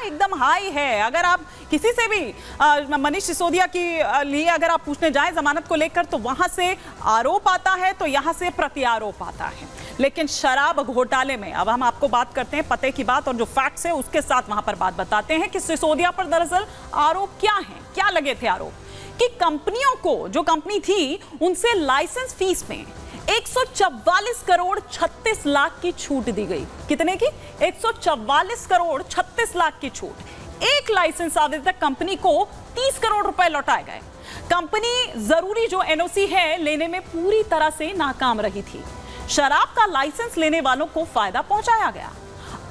एकदम हाई है। अगर आप किसी से भी मनीष सिसोदिया की लिए अगर आप पूछने जाएं जमानत को लेकर, तो वहां से आरोप आता है तो यहां से प्रत्यारोप आता है। लेकिन शराब घोटाले में अब हम आपको बात करते हैं पते की बात, और जो फैक्ट्स है उसके साथ वहां पर बात बताते हैं कि सिसोदिया पर दरअसल आरोप क्या है, क्या लगे थे आरोप कि कंपनियों को, जो कंपनी थी उनसे लाइसेंस फीस में 144 करोड़ 36 लाख की छूट दी गई। कितने की? 144 करोड़ 36 लाख की छूट। एक लाइसेंस आवेदक कंपनी को 30 करोड़ रुपए लौटाए गए। कंपनी जरूरी जो एनओसी है लेने में पूरी तरह से नाकाम रही थी। शराब का लाइसेंस लेने वालों को फायदा पहुंचाया गया।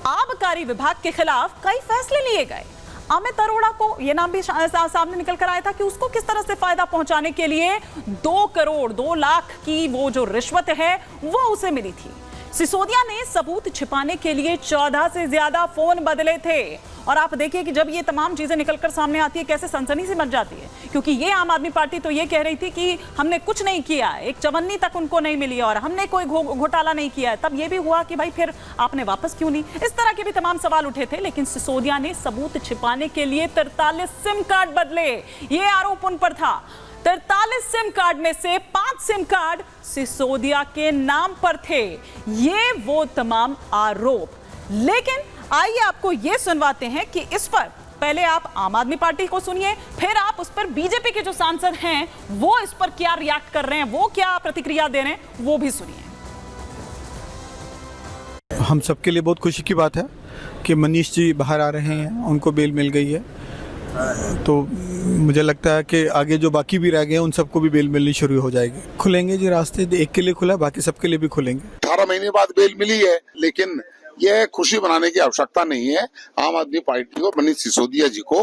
आबकारी विभाग के खिलाफ कई फैसले लिए गए। अमित अरोड़ा को यह नाम भी सामने निकल कर आया था कि उसको किस तरह से फायदा पहुंचाने के लिए 2 करोड़ 2 लाख की वो जो रिश्वत है वो उसे मिली थी। सिसोदिया ने सबूत छिपाने के लिए 14 से ज्यादा फोन बदले थे। और आप देखिए कि जब ये तमाम चीजें निकलकर सामने आती है कैसे सनसनी सी मच जाती है, क्योंकि ये आम आदमी पार्टी तो ये कह रही थी कि हमने कुछ नहीं किया, एक चवन्नी तक उनको नहीं मिली और हमने कोई घोटाला नहीं किया है। तब ये भी हुआ कि भाई फिर आपने वापस क्यों नहीं, इस तरह के भी तमाम सवाल उठे थे। लेकिन सिसोदिया ने सबूत छिपाने के लिए 43 सिम कार्ड बदले, ये आरोप उन पर था। 43 सिम कार्ड में से 5 सिम कार्ड सिसोदिया के नाम पर थे। ये वो तमाम आरोप। लेकिन आइए आपको यह सुनवाते हैं कि इस पर पहले आप आम आदमी पार्टी को सुनिए, फिर आप उस पर बीजेपी के जो सांसद हैं वो इस पर क्या रिएक्ट कर रहे हैं, वो क्या प्रतिक्रिया दे रहे हैं, वो भी सुनिए। हम सबके लिए बहुत खुशी की बात है कि मनीष जी बाहर आ रहे हैं, उनको बेल मिल गई है। तो मुझे लगता है कि आगे जो बाकी भी रह गए हैं उन सबको भी बेल मिलनी शुरू हो जाएगी। खुलेंगे जी रास्ते, एक के लिए खुला, बाकी सबके लिए भी खुलेंगे। 18 महीने बाद बेल मिली है, लेकिन यह खुशी मनाने की आवश्यकता नहीं है आम आदमी पार्टी को, मनीष सिसोदिया जी को,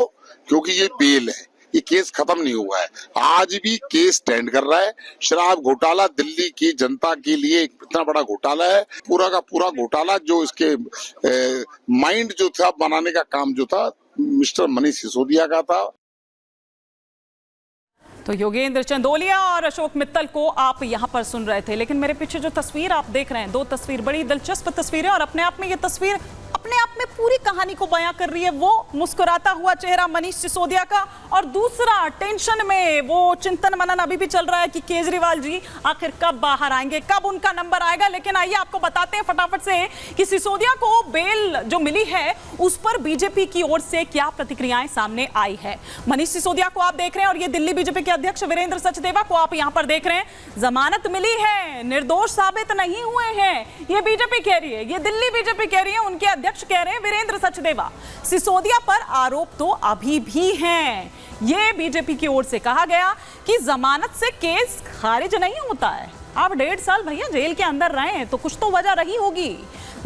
क्योंकि ये बेल है, ये केस खत्म नहीं हुआ है। आज भी केस स्टैंड कर रहा है। शराब घोटाला दिल्ली की जनता के लिए इतना बड़ा घोटाला है, पूरा का पूरा घोटाला जो इसके माइंड जो था बनाने का काम जो था मिस्टर मनीष सिसोदिया का था। तो योगेंद्र चंदोलिया और अशोक मित्तल को आप यहां पर सुन रहे थे। लेकिन मेरे पीछे जो तस्वीर आप देख रहे हैं, 2 तस्वीर बड़ी दिलचस्प तस्वीर है और अपने आप में ये तस्वीर अपने आप में पूरी कहानी को बयां कर रही है। वो मुस्कुराता हुआ चेहरा मनीष सिसोदिया का, और दूसरा टेंशन में वो चिंतन मनन अभी भी चल रहा है कि केजरीवाल जी आखिर कब बाहर आएंगे, कब उनका नंबर आएगा। लेकिन आइए आपको बताते हैं फटाफट से कि सिसोदिया को बेल जो मिली है उस पर बीजेपी की ओर से क्या प्रतिक्रियाएं सामने आई है। मनीष सिसोदिया को आप देख रहे हैं और ये दिल्ली बीजेपी के अध्यक्ष वीरेंद्र सचदेवा को आप यहां पर देख रहे हैं। जमानत मिली है, निर्दोष साबित नहीं हुए हैं, ये बीजेपी कह रही है, ये दिल्ली बीजेपी कह रही है, उनके अध्यक्ष कह रहे हैं वीरेंद्र सचदेवा। सिसोदिया पर आरोप तो अभी भी हैं। ये बीजेपी की ओर से कहा गया कि जमानत से केस खारिज नहीं होता है। आप 1.5 साल भैया जेल के अंदर रहे हैं तो कुछ तो वजह रही होगी,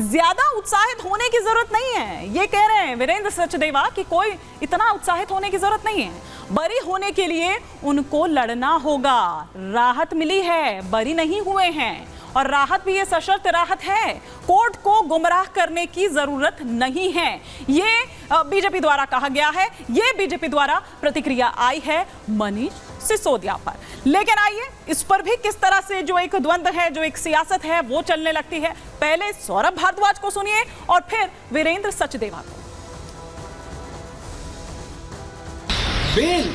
ज्यादा उत्साहित होने की जरूरत नहीं है। ये कह रहे हैं वीरेंद्र सचदेवा कि कोई इतना उत्साहित होने की जरूरत नहीं है। बरी होने के लिए उनको लड़ना होगा। राहत मिली है, बरी नहीं हुए हैं, और राहत भी ये सशर्त राहत है, कोर्ट को गुमराह करने की जरूरत नहीं है। ये बीजेपी द्वारा कहा गया है, ये बीजेपी द्वारा प्रतिक्रिया आई है मनीष सिसोदिया पर। लेकिन आइए इस पर भी किस तरह से जो एक द्वंद्व है, जो एक सियासत है वो चलने लगती है। पहले सौरभ भारद्वाज को सुनिए और फिर वीरेंद्र सचदेवा को। बेल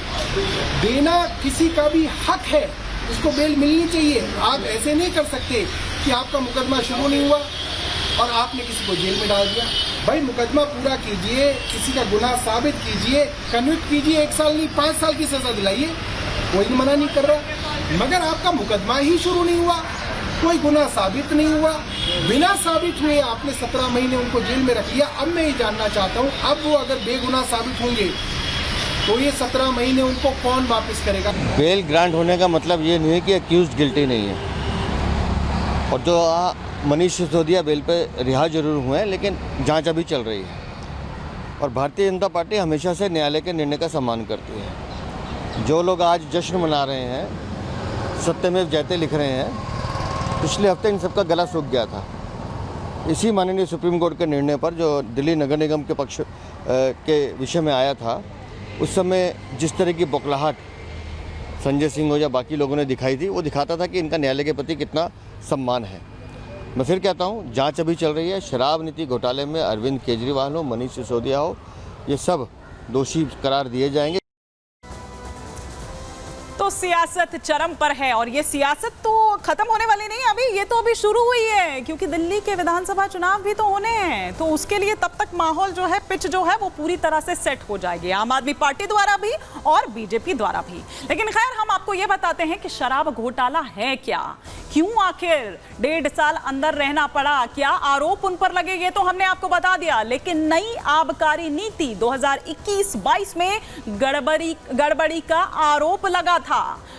देना किसी का भी हक है, उसको बेल मिलनी चाहिए। आप ऐसे नहीं कर सकते कि आपका मुकदमा शुरू नहीं हुआ और आपने किसी को जेल में डाल दिया। भाई मुकदमा पूरा कीजिए, किसी का गुनाह साबित कीजिए, कन्विक्ट कीजिए, 1 साल नहीं 5 साल की सजा दिलाइए, कोई मना नहीं कर रहा। मगर आपका मुकदमा ही शुरू नहीं हुआ, कोई गुनाह साबित नहीं हुआ, बिना साबित हुए आपने 17 महीने उनको जेल में रख लिया। अब मैं ये जानना चाहता हूँ, अब वो अगर बेगुनाह साबित होंगे तो ये 17 महीने उनको कौन वापस करेगा? बेल ग्रांट होने का मतलब ये नहीं है कि अक्यूज्ड गिल्टी नहीं है। और जो मनीष सिसोदिया बेल पे रिहा जरूर हुए हैं, लेकिन जांच अभी चल रही है। और भारतीय जनता पार्टी हमेशा से न्यायालय के निर्णय का सम्मान करती है। जो लोग आज जश्न मना रहे हैं, सत्यमेव जयते लिख रहे हैं, पिछले हफ्ते इन सबका गला सूख गया था। इसी माननीय सुप्रीम कोर्ट के निर्णय पर जो दिल्ली नगर निगम के पक्ष के विषय में आया था, उस समय जिस तरह की बौखलाहट संजय सिंह हो या बाकी लोगों ने दिखाई थी, वो दिखाता था कि इनका न्यायालय के प्रति कितना सम्मान है। मैं फिर कहता हूँ, जांच अभी चल रही है। शराब नीति घोटाले में अरविंद केजरीवाल हो, मनीष सिसोदिया हो, ये सब दोषी करार दिए जाएंगे। तो सियासत चरम पर है और ये सियासत तो खत्म होने वाली नहीं, अभी ये तो अभी शुरू हुई है, क्योंकि दिल्ली के विधानसभा चुनाव भी तो होने हैं। तो उसके लिए तब तक माहौल जो है, पिच जो है वो पूरी तरह से सेट हो जाएगी, आम आदमी पार्टी द्वारा भी और बीजेपी द्वारा भी। लेकिन खैर, हम आपको ये बताते हैं कि शराब घोटाला है क्या, क्यों आखिर 1.5 साल अंदर रहना पड़ा, क्या आरोप उन पर लगे, ये तो हमने आपको बता दिया। लेकिन नई आबकारी नीति 2021-22 में गड़बड़ी का आरोप लगा था।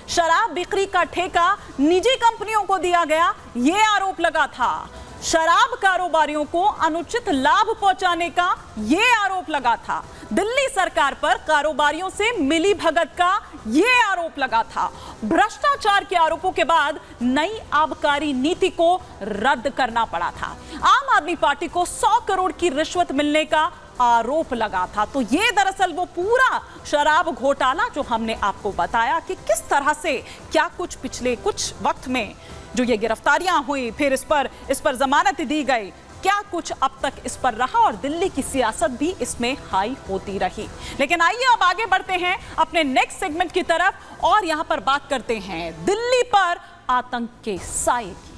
शराब बिक्री का ठेका निजी कंपनियों को दिया गया, ये आरोप लगा था। शराब कारोबारियों को अनुचित लाभ पहुंचाने का ये आरोप लगा था। दिल्ली सरकार पर कारोबारियों से मिली भगत का ये आरोप लगा था। भ्रष्टाचार के आरोपों के बाद नई आबकारी नीति को रद्द करना पड़ा था। आम आदमी पार्टी को 100 करोड़ की रिश्वत मिलने का आरोप लगा था। तो ये दरअसल वो पूरा शराब घोटाला जो हमने आपको बताया कि किस तरह से क्या कुछ पिछले कुछ वक्त में जो ये गिरफ्तारियां हुई, फिर इस पर जमानत दी गई, क्या कुछ अब तक इस पर रहा और दिल्ली की सियासत भी इसमें हाई होती रही। लेकिन आइए अब आगे बढ़ते हैं अपने नेक्स्ट सेगमेंट की तरफ और यहां पर बात करते हैं दिल्ली पर आतंक के साए की।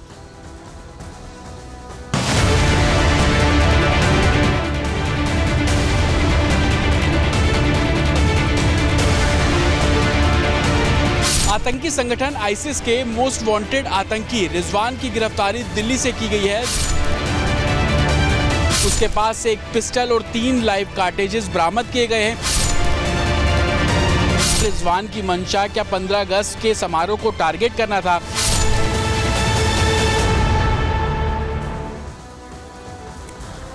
आतंकी संगठन आईसिस के मोस्ट वांटेड आतंकी रिजवान की गिरफ्तारी दिल्ली से की गई है। उसके पास से एक पिस्टल और 3 लाइव कार्टेजेस बरामद किए गए हैं। रिजवान की मंशा क्या 15 अगस्त के समारोह को टारगेट करना था?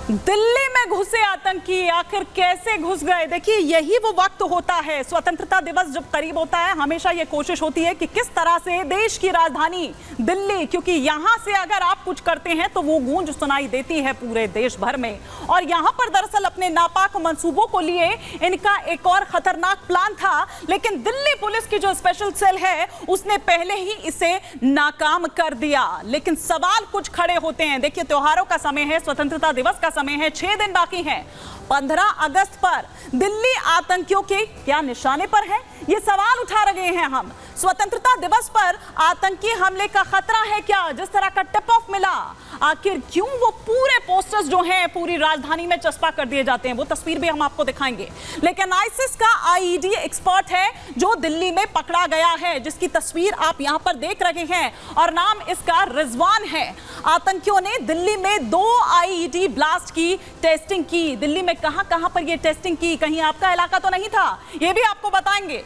दिल्ली में घुसे आतंकी आखिर कैसे घुस गए? देखिए, यही वो वक्त होता है, स्वतंत्रता दिवस जब करीब होता है, हमेशा ये कोशिश होती है कि किस तरह से देश की राजधानी दिल्ली, क्योंकि यहां से अगर आप कुछ करते हैं तो वो गूंज सुनाई देती है पूरे देश भर में। और यहां पर दरअसल अपने नापाक मंसूबों को लिए इनका एक और खतरनाक प्लान था, लेकिन दिल्ली पुलिस की जो स्पेशल सेल है उसने पहले ही इसे नाकाम कर दिया। लेकिन सवाल कुछ खड़े होते हैं। देखिए, त्योहारों का समय है, स्वतंत्रता दिवस का समय है, 6 दिन बाकी हैं। 15 अगस्त पर दिल्ली आतंकियों के क्या निशाने पर है, ये सवाल उठा रहे हैं हम। स्वतंत्रता दिवस पर आतंकी हमले का खतरा है क्या? जिस तरह का टिप ऑफ मिला, आखिर क्यों वो पूरे पोस्टर्स जो हैं पूरी राजधानी में चस्पा कर दिए जाते हैं, वो तस्वीर भी हम आपको दिखाएंगे। लेकिन आईसिस का आईईडी एक्सपर्ट है जो दिल्ली में पकड़ा गया है, जिसकी तस्वीर आप यहां पर देख रहे हैं, और नाम इसका रिजवान है। आतंकियों ने दिल्ली में 2 आईईडी ब्लास्ट की टेस्टिंग की। दिल्ली में कहां पर ये टेस्टिंग की, कहीं आपका इलाका तो नहीं था, ये भी आपको बताएंगे।